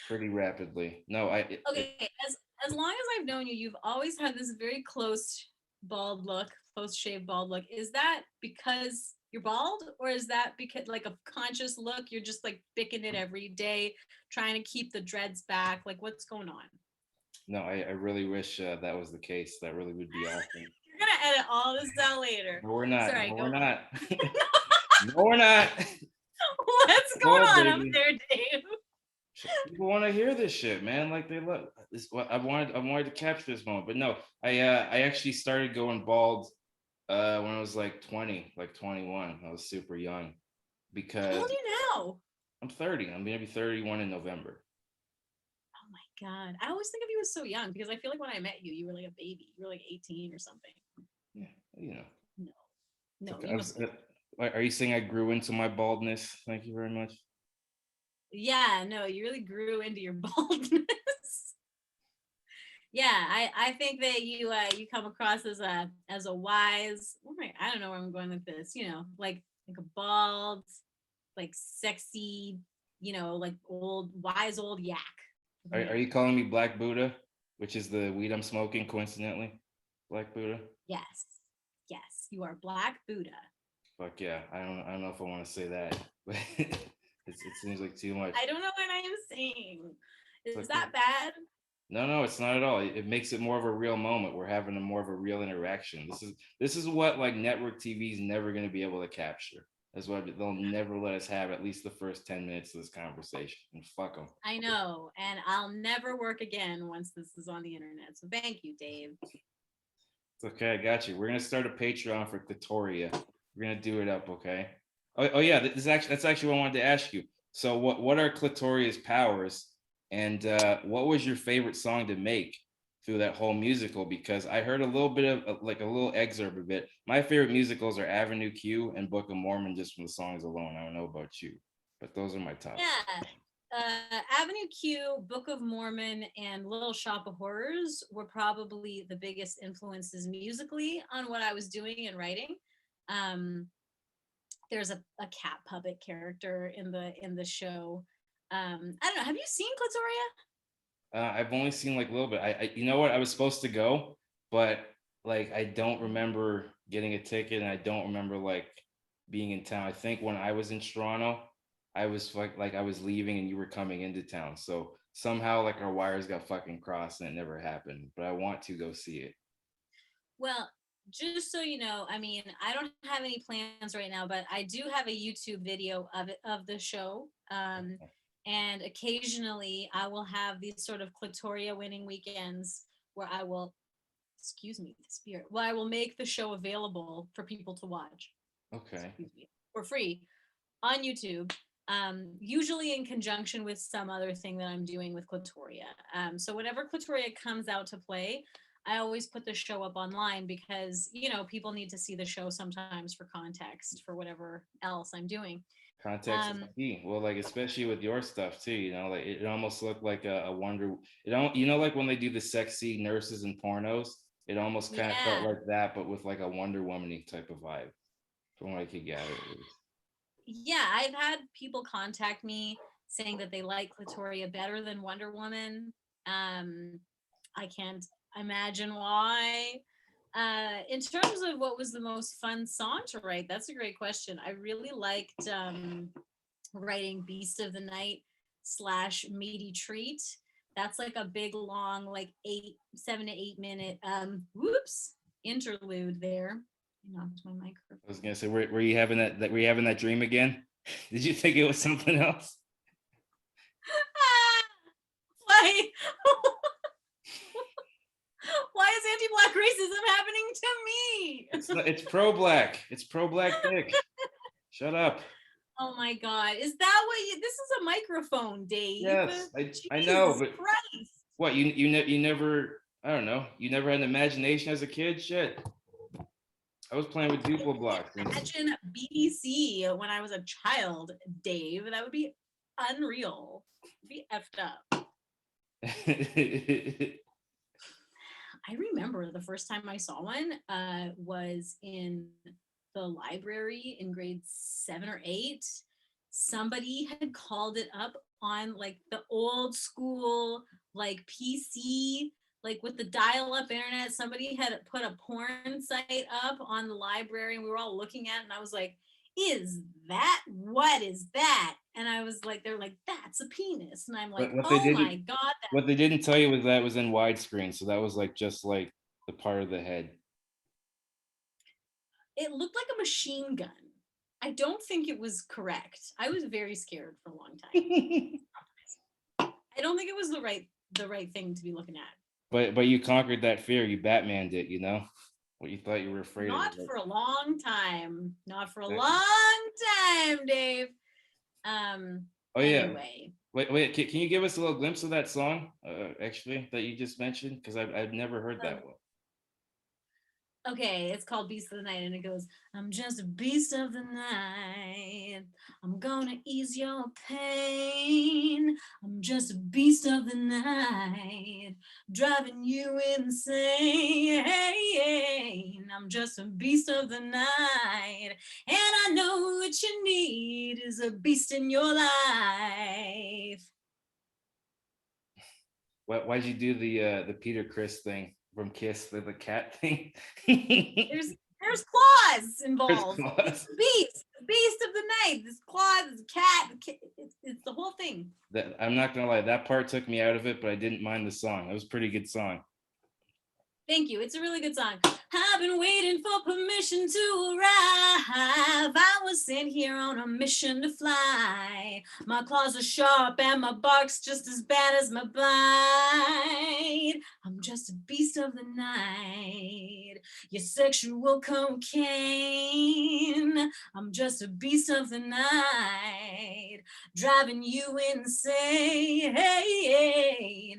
pretty rapidly. No, okay. As long as I've known you, you've always had this very close bald look, close shaved bald look. Is that because you're bald, or is that because like a conscious look? You're just like picking it every day, trying to keep the dreads back. Like, what's going on? No, I really wish that was the case. That really would be awesome. You're gonna edit all this out later. No, we're not. Sorry, no, go we're on. not. No, we're not. What's going on up there, Dave? People want to hear this shit, man. Like they love this. I wanted to capture this moment, but no, I actually started going bald when I was like 20, like 21. I was super young because how old are you now? I'm 30. I'm gonna be 31 in November. Oh my god, I always think of you as so young because I feel like when I met you, you were like a baby. You were like 18 or something. Yeah, you know. No. Okay. Are you saying I grew into my baldness? Thank you very much. Yeah, no, you really grew into your baldness. Yeah, I think that you come across as a wise. I don't know where I'm going with this. You know, like a bald, like sexy, like wise old yak. Are you calling me Black Buddha, which is the weed I'm smoking, coincidentally? Black Buddha. Yes, you are Black Buddha. Fuck yeah, I don't know if I want to say that, but it seems like too much. I don't know what I am saying. Is that bad? No, it's not at all. It makes it more of a real moment. We're having more of a real interaction. This is what like network TV is never going to be able to capture. That's why they'll never let us have at least the first 10 minutes of this conversation. And fuck them. I know, and I'll never work again once this is on the internet. So thank you, Dave. It's okay, I got you. We're gonna start a Patreon for Clitoria. We're gonna do it up, okay? Oh yeah, that's actually what I wanted to ask you. So what are Clitoria's powers? And what was your favorite song to make through that whole musical? Because I heard a little bit of like a little excerpt of it. My favorite musicals are Avenue Q and Book of Mormon, just from the songs alone. I don't know about you, but those are my top. Yeah. Avenue Q, Book of Mormon, and Little Shop of Horrors were probably the biggest influences musically on what I was doing and writing. There's a cat puppet character in the show. I don't know. Have you seen Clitoria? I've only seen like a little bit. I you know what? I was supposed to go, but like I don't remember getting a ticket, and I don't remember like being in town. I think when I was in Toronto, I was like I was leaving and you were coming into town. So somehow like our wires got fucking crossed and it never happened. But I want to go see it. Well, just so you know, I mean, I don't have any plans right now, but I do have a YouTube video of the show. And occasionally I will have these sort of Clitoria winning weekends where I will, excuse me, the spirit, where I will make the show available for people to watch. Okay. Excuse me, for free on YouTube. Usually in conjunction with some other thing that I'm doing with Clitoria. So whenever Clitoria comes out to play, I always put the show up online because, you know, people need to see the show sometimes for context for whatever else I'm doing. Context is key. Well, like especially with your stuff too, you know, like it almost looked like a wonder. It don't, you know, like when they do the sexy nurses and pornos, it almost kind of felt like that, but with like a Wonder Woman-y type of vibe, from what I could gather. Yeah, I've had people contact me saying that they like Clitoria better than Wonder Woman. I can't imagine why. In terms of what was the most fun song to write, that's a great question. I really liked writing Beast of the Night / Meaty Treat. That's like a big long, like 7 to 8 minute interlude there. Knocked my microphone. I was gonna say, were you having that were you having that dream again? Did you think it was something else? Why? Why is anti-black racism happening to me? It's pro-black. It's pro-black dick. Shut up. Oh my God. Is that what you, this is a microphone, Dave. Yes, I know, but Christ. What, you never, I don't know, you never had an imagination as a kid? Shit. I was playing with Duplo blocks. Imagine BBC when I was a child, Dave. That would be unreal. It'd be effed up. I remember the first time I saw one was in the library in grade 7 or 8. Somebody had called it up on like the old school like PC, like with the dial-up internet. Somebody had put a porn site up on the library and we were all looking at it and I was like, what is that? And I was like, they're like, that's a penis. And I'm like, oh my God. What they didn't tell you was that was in widescreen. So that was like, just like the part of the head. It looked like a machine gun. I don't think it was correct. I was very scared for a long time. I don't think it was the right thing to be looking at. But you conquered that fear. You Batmaned it, you know? What you thought you were afraid of. Not for a long time. Not for a long time, Dave. Anyway. Wait. Can you give us a little glimpse of that song, actually, that you just mentioned? Because I've never heard that one. Okay, it's called Beast of the Night, and it goes, I'm just a beast of the night. I'm gonna ease your pain. I'm just a beast of the night, driving you insane. I'm just a beast of the night, and I know what you need is a beast in your life. Why'd you do the Peter Criss thing from Kiss, the cat thing? There's claws involved. It's beast of the night. There's claws, there's a cat. It's the whole thing. I'm not gonna lie, that part took me out of it, but I didn't mind the song. It was a pretty good song. Thank you. It's a really good song. I've been waiting for permission to arrive. I was sent here on a mission to fly. My claws are sharp and my bark's just as bad as my bite. I'm just a beast of the night. Your sexual cocaine. I'm just a beast of the night, driving you insane.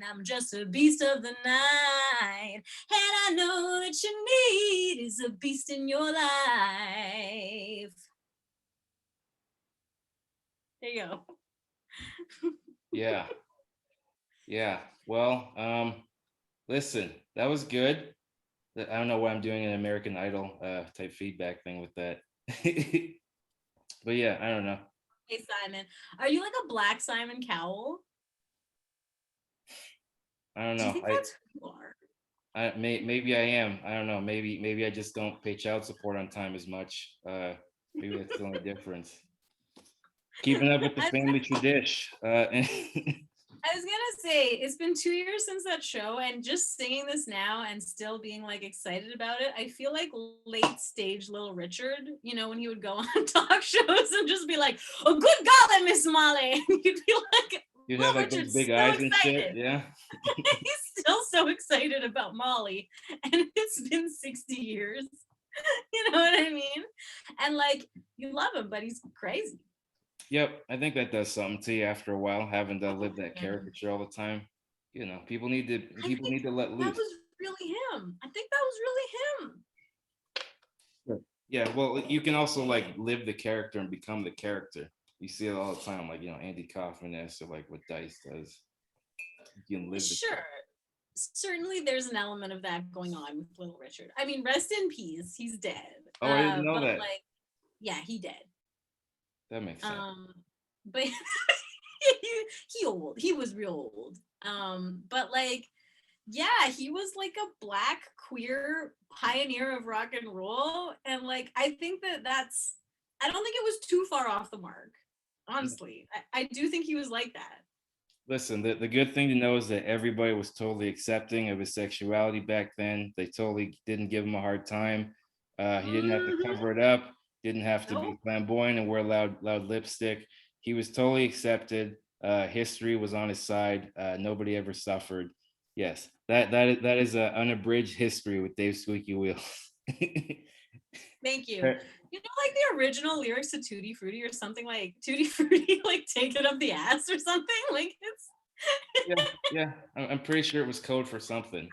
I'm just a beast of the night. And I know that you need is a beast in your life. There you go. Yeah. Well, listen, that was good. I don't know why I'm doing an American Idol type feedback thing with that. But yeah, I don't know. Hey, Simon, are you like a Black Simon Cowell? I don't know. Do you think that's who you are? Maybe I am. I don't know. Maybe I just don't pay child support on time as much. Maybe that's the only difference. Keeping up with the family tradition. I was gonna say it's been 2 years since that show, and just singing this now and still being like excited about it, I feel like late stage Little Richard. You know, when he would go on talk shows and just be like, "Oh, good golly, Miss Molly," and you'd be like, you'd have like those big eyes and shit. Yeah. He's still so excited about Molly, and it's been 60 years. You know what I mean? And like, you love him, but he's crazy. Yep, I think that does something to you after a while, having to live that Yeah. caricature all the time. You know, people need to I think let that loose. was really him. I think that was really him. Sure. Yeah, well, you can also like live the character and become the character. You see it all the time, like Andy Kaufman-esque, or like what Dice does. You can live the Sure. character. Certainly there's an element of that going on with Little Richard. I mean, rest in peace. He's dead. Oh, I didn't know But that. like, yeah, he dead. That makes sense. But he old. He was real old. But like, yeah, he was like a black queer pioneer of rock and roll, and like, I think that's. I don't think it was too far off the mark. Honestly, I do think he was like that. Listen, the good thing to know is that everybody was totally accepting of his sexuality back then. They totally didn't give him a hard time. He didn't have to cover it up, didn't have to be Nope. flamboyant and wear loud lipstick. He was totally accepted. History was on his side. Nobody ever suffered. Yes, that is an unabridged history with Dave Squeaky Wheels. Thank you. You know, like the original lyrics to Tutti Frutti or something, like Tutti Frutti, like take it up the ass or something. Like it's Yeah. I'm pretty sure it was code for something.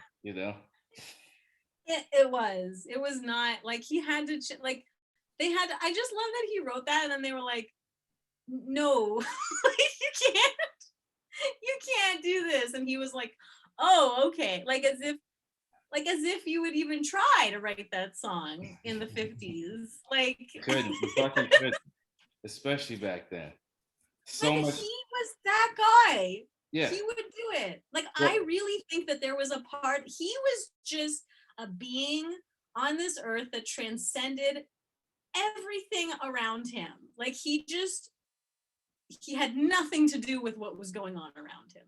it was not like he had to like they had to, I just love that he wrote that and then they were like, no, like you can't do this, and he was like, oh, okay, like as if you would even try to write that song in the 50s, like Couldn't. You fucking couldn't. Especially back then. So but much. he was that guy. Yeah. He would do it. Like, Well, I really think that there was a part, he was just a being on this earth that transcended everything around him. Like, he had nothing to do with what was going on around him.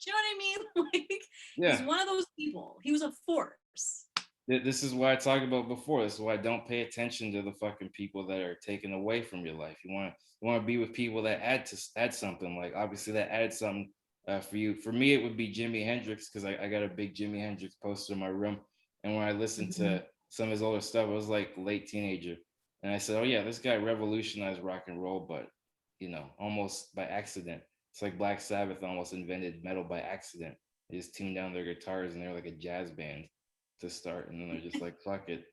Do you know what I mean? Like, yeah. he's one of those people. He was a force. This is what I talked about before. This is why I don't pay attention to the fucking people that are taken away from your life. You want to be with people that add something. Like obviously that added something for you. For me, it would be Jimi Hendrix because I got a big Jimi Hendrix poster in my room. And when I listened to some of his older stuff, I was like late teenager, and I said, "Oh yeah, this guy revolutionized rock and roll, but almost by accident. It's like Black Sabbath almost invented metal by accident. They just tuned down their guitars and they're like a jazz band to start, and then they're just like, fuck it,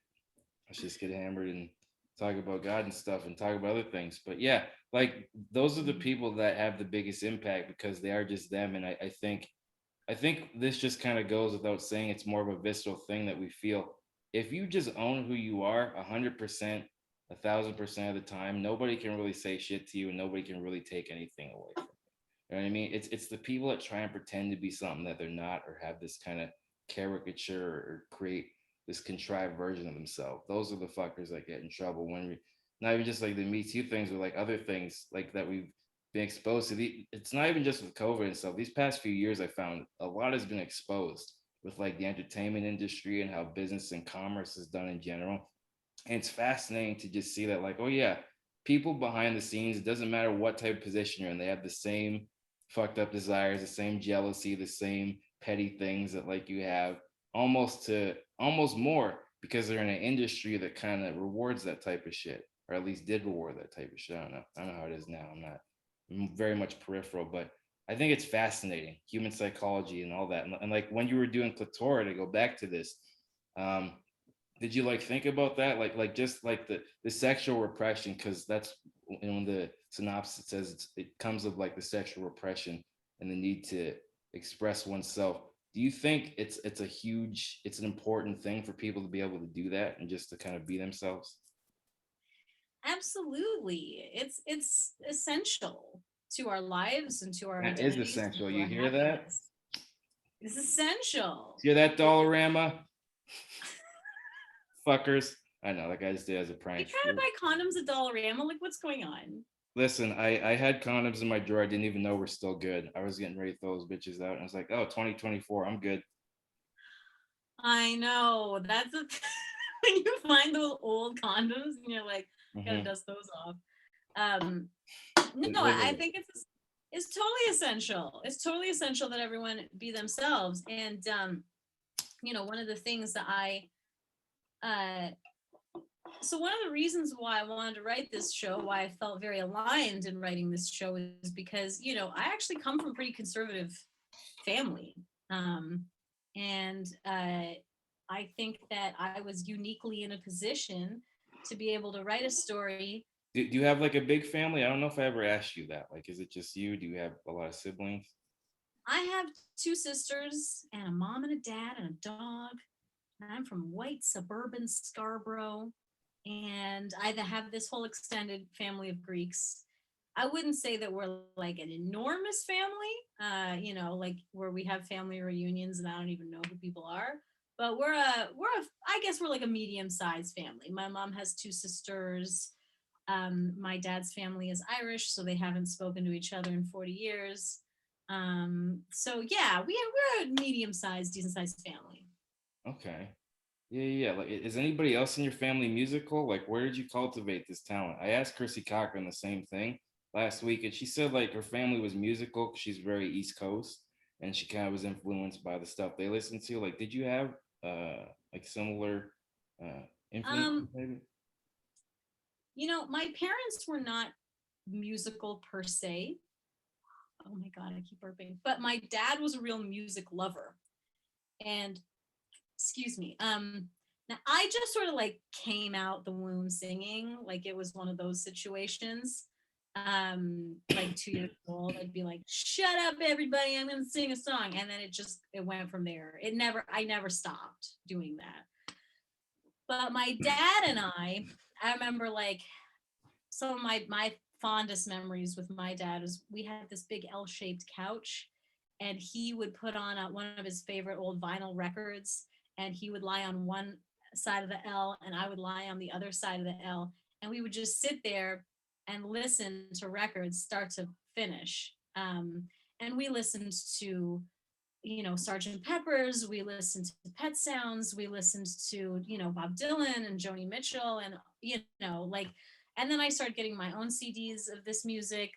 let's just get hammered and talk about God and stuff and talk about other things. But yeah, like those are the people that have the biggest impact because they are just them. And I think this just kind of goes without saying. It's more of a visceral thing that we feel. If you just own who you are 100%, 1,000% of the time, nobody can really say shit to you and nobody can really take anything away from you. You know what I mean? It's the people that try and pretend to be something that they're not, or have this kind of caricature or create this contrived version of themselves. Those are the fuckers that get in trouble when we, not even just like the Me Too things, but like other things like that we've been exposed to. It's not even just with COVID and stuff. These past few years, I found a lot has been exposed with like the entertainment industry and how business and commerce is done in general. And it's fascinating to just see that, like, oh yeah, people behind the scenes, it doesn't matter what type of position you're in, they have the same fucked up desires, the same jealousy, the same petty things that like you have, almost more because they're in an industry that kind of rewards that type of shit, or at least did reward that type of shit. I don't know how it is now. I'm very much peripheral, but I think it's fascinating, human psychology and all that. And like when you were doing Clitora, to go back to this, um, did you like think about that, like just like the sexual repression, because that's in the synopsis, it says it comes of like the sexual repression and the need to express oneself. Do you think it's an important thing for people to be able to do that and just to kind of be themselves? Absolutely. It's essential to our lives and to our That is identities and essential. to You our hear that? happiness. It's essential. Hear that, Dollarama? Fuckers. I know that guy just did as a You prank. trying to buy condoms at Dollarama? Like, what's going on? Listen, I had condoms in my drawer. I didn't even know were still good. I was getting ready to throw those bitches out. And I was like, oh, 2024, I'm good. I know. That's a when you find those old condoms and you're like, gotta Mhm. dust those off. No, I Literally. think it's totally essential. It's totally essential that everyone be themselves. And one of the things that uh, so one of the reasons why I wanted to write this show, why I felt very aligned in writing this show, is because, I actually come from a pretty conservative family. Um, and I think that I was uniquely in a position to be able to write a story. Do you have like a big family? I don't know if I ever asked you that. Like, is it just you? Do you have a lot of siblings? I have two sisters and a mom and a dad and a dog. And I'm from white suburban Scarborough. And I have this whole extended family of Greeks. I wouldn't say that we're like an enormous family, like where we have family reunions and I don't even know who people are. But I guess we're like a medium-sized family. My mom has two sisters. My dad's family is Irish, so they haven't spoken to each other in 40 years. So yeah, we're a medium-sized, decent-sized family. Okay. Yeah, yeah. Like, is anybody else in your family musical? Like, where did you cultivate this talent? I asked Chrissy Cochran the same thing last week, and she said like her family was musical 'cause she's very East Coast, and she kind of was influenced by the stuff they listened to. Like, did you have like similar influences Um, maybe? my parents were not musical per se. Oh my god, I keep burping. But my dad was a real music lover. And excuse me. Now I just sort of like came out the womb singing, like it was one of those situations. Like 2 years old, I'd be like, "Shut up, everybody! I'm gonna sing a song," and then it went from there. I never stopped doing that. But my dad and I remember like some of my fondest memories with my dad is we had this big L-shaped couch, and he would put on one of his favorite old vinyl records, and he would lie on one side of the L and I would lie on the other side of the L, and we would just sit there and listen to records start to finish. And we listened to Sergeant Pepper's, we listened to Pet Sounds, we listened to Bob Dylan and Joni Mitchell, and like, and then I started getting my own CDs of this music,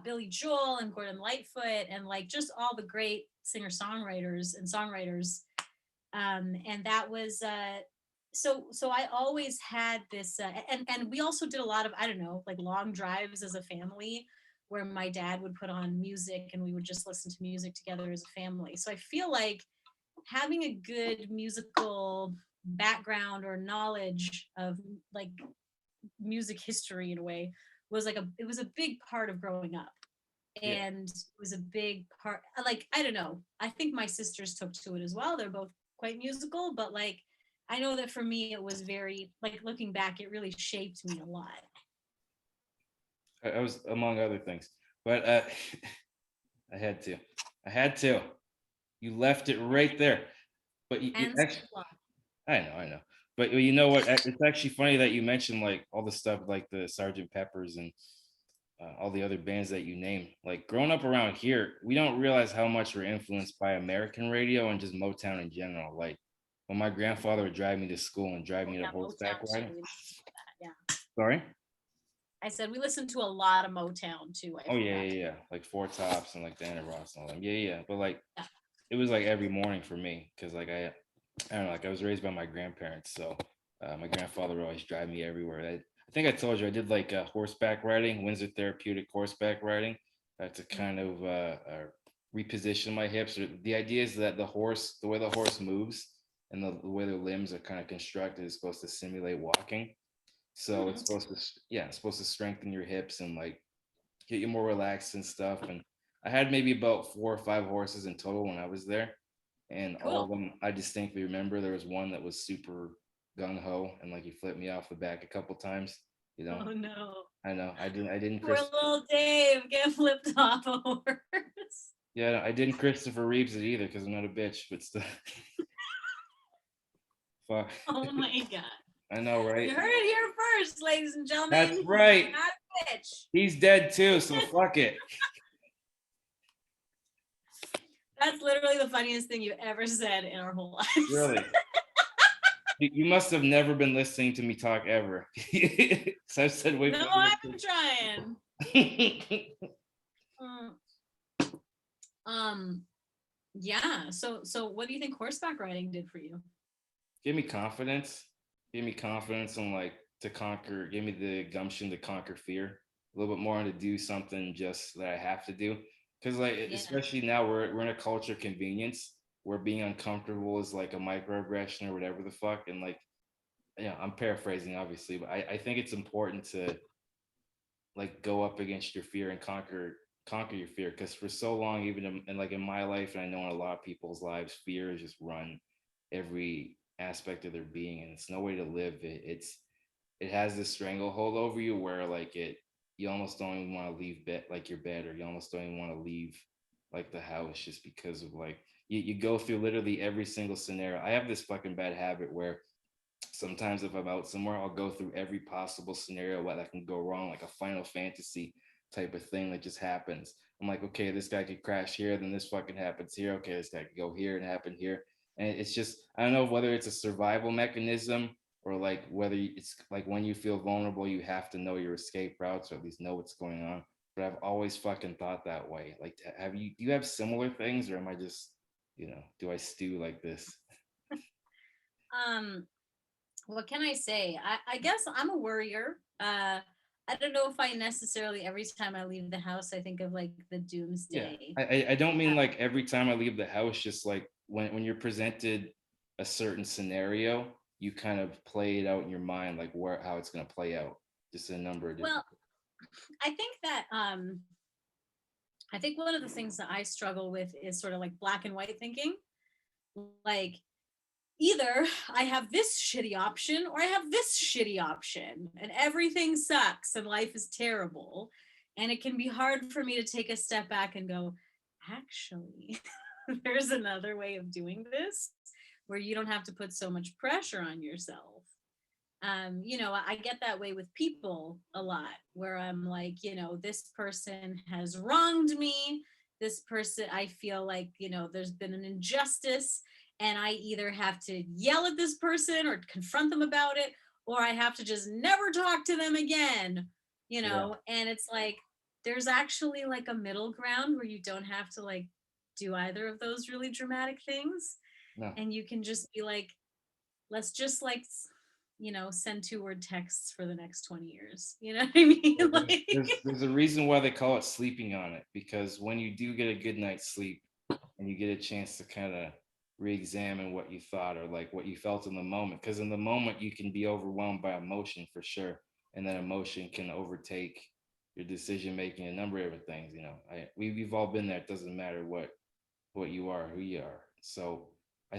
Billy Joel and Gordon Lightfoot, and like just all the great singer-songwriters and songwriters. And that was so I always had this, and we also did a lot of, I don't know, like long drives as a family, where my dad would put on music and we would just listen to music together as a family. So I feel like having a good musical background or knowledge of like music history in a way was like it was a big part of growing up. Yeah. And it was a big part, like, I don't know, I think my sisters took to it as well. They're both quite musical, but like I know that for me it was very, like, looking back, it really shaped me a lot. I was among other things, but I had to. I had to. You left it right there. But you And actually, I know. But you know what? It's actually funny that you mentioned like all the stuff like the Sergeant Peppers and all the other bands that you named. Like growing up around here, we don't realize how much we're influenced by American radio and just Motown in general. Like when my grandfather would drive me to school and drive me to yeah, horseback Motown riding. too. We listened to that, yeah. Sorry? I said we listened to a lot of Motown too. I Oh yeah, forgot. yeah, yeah. Like Four Tops and like Diana Ross and all them. Yeah, yeah. But like Yeah. it was like every morning for me because like I don't know, like I was raised by my grandparents, so my grandfather would always drive me everywhere. I think I told you I did like horseback riding, Windsor Therapeutic horseback riding, to kind of reposition my hips. The idea is that the way the horse moves and the way their limbs are kind of constructed is supposed to simulate walking. So Mm-hmm. it's supposed to, yeah, it's supposed to strengthen your hips and like get you more relaxed and stuff. And I had maybe about 4 or 5 horses in total when I was there, and all Cool. of them I distinctly remember. There was one that was super gung ho, and like he flipped me off the back a couple times. You know, Oh no. I know I didn't Poor Chris. little Dave get flipped off a horse. Yeah, I didn't Christopher Reeves it either because I'm not a bitch, but still, fuck. Oh my god. I know, You right? heard it here first, ladies and That's gentlemen. He's right. not a bitch. He's dead too, so fuck it. That's literally the funniest thing you've ever said in our whole lives. Really. You must have never been listening to me talk ever. So I've said way. No, I'm trying. Um, Yeah. So what do you think horseback riding did for you? Give me confidence. Give me confidence and like to conquer. Give me the gumption to conquer fear a little bit more and to do something just that I have to do. Because like Yeah. especially now we're in a culture of convenience where being uncomfortable is like a microaggression or whatever the fuck. And like yeah, I'm paraphrasing obviously, but I think it's important to like go up against your fear and conquer your fear because for so long even like in my life and I know in a lot of people's lives fear has just run every aspect of their being and it's no way to live it has this stranglehold over you where like it you almost don't even want to leave bed like your bed or you almost don't even want to leave like the house just because of like you go through literally every single scenario. I have this fucking bad habit where sometimes if I'm out somewhere, I'll go through every possible scenario what that can go wrong, like a Final Fantasy type of thing that just happens. I'm like, okay, this guy could crash here, then this fucking happens here. Okay, this guy could go here and happen here. And it's just, I don't know whether it's a survival mechanism or like whether it's like when you feel vulnerable, you have to know your escape routes or at least know what's going on. But I've always fucking thought that way. Like, do you have similar things or am I just, do I stew like this? Um, what can I say? I guess I'm a worrier. I don't know if I necessarily every time I leave the house I think of like the Yeah, doomsday. I don't mean like every time I leave the house, just like when you're presented a certain scenario, you kind of play it out in your mind, like where how it's gonna play out, just a number of different. Well, I think that I think one of the things that I struggle with is sort of like black and white thinking. Like either I have this shitty option or I have this shitty option, and everything sucks and life is terrible. And it can be hard for me to take a step back and go, actually, there's another way of doing this where you don't have to put so much pressure on yourself. I get that way with people a lot where I'm like, this person has wronged me. This person, I feel like, there's been an injustice, and I either have to yell at this person or confront them about it, or I have to just never talk to them again, Yeah, and it's like, there's actually like a middle ground where you don't have to like do either of those really dramatic things. no, And you can just be like, let's just like send two-word texts for the next 20 years, you know what I mean? yeah, Like, there's a reason why they call it sleeping on it because when you do get a good night's sleep and you get a chance to kind of re-examine what you thought or like what you felt in the moment, because in the moment you can be overwhelmed by emotion for sure, and that emotion can overtake your decision making, a number of different things. We've all been there. It doesn't matter what you are, who you are. So yeah.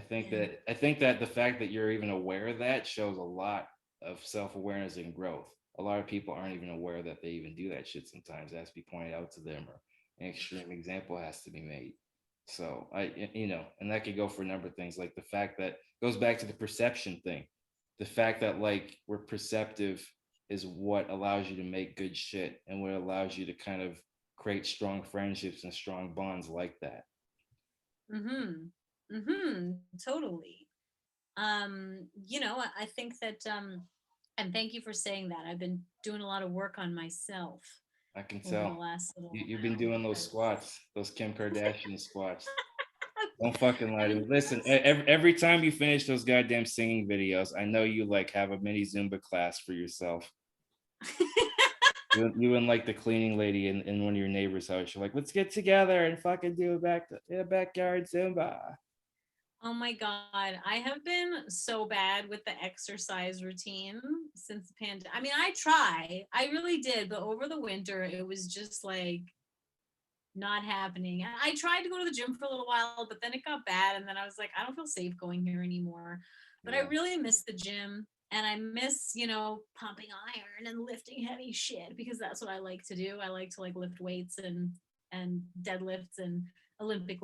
I think that the fact that you're even aware of that shows a lot of self-awareness and growth. A lot of people aren't even aware that they even do that shit sometimes. It has to be pointed out to them or an extreme example has to be made. So and that could go for a number of things. Like the fact that goes back to the perception thing. The fact that like we're perceptive is what allows you to make good shit and what allows you to kind of create strong friendships and strong bonds like that. Mm-hmm. Mm-hmm. Totally. I think that and thank you for saying that. I've been doing a lot of work on myself I can over the tell. last little You've been while doing those because squats, those Kim Kardashian squats. Don't fucking lie to me. Listen, every time you finish those goddamn singing videos, I know you like have a mini Zumba class for yourself. You and like the cleaning lady in one of your neighbor's house. You're like, let's get together and fucking do a backyard Zumba. oh my God, I have been so bad with the exercise routine since the pandemic. I mean, I really did, but over the winter, it was just like not happening. I tried to go to the gym for a little while, but then it got bad. And then I was like, I don't feel safe going here anymore. But I Yeah. really miss the gym, and I miss, pumping iron and lifting heavy shit because that's what I like to do. I like to like lift weights and deadlifts and Olympic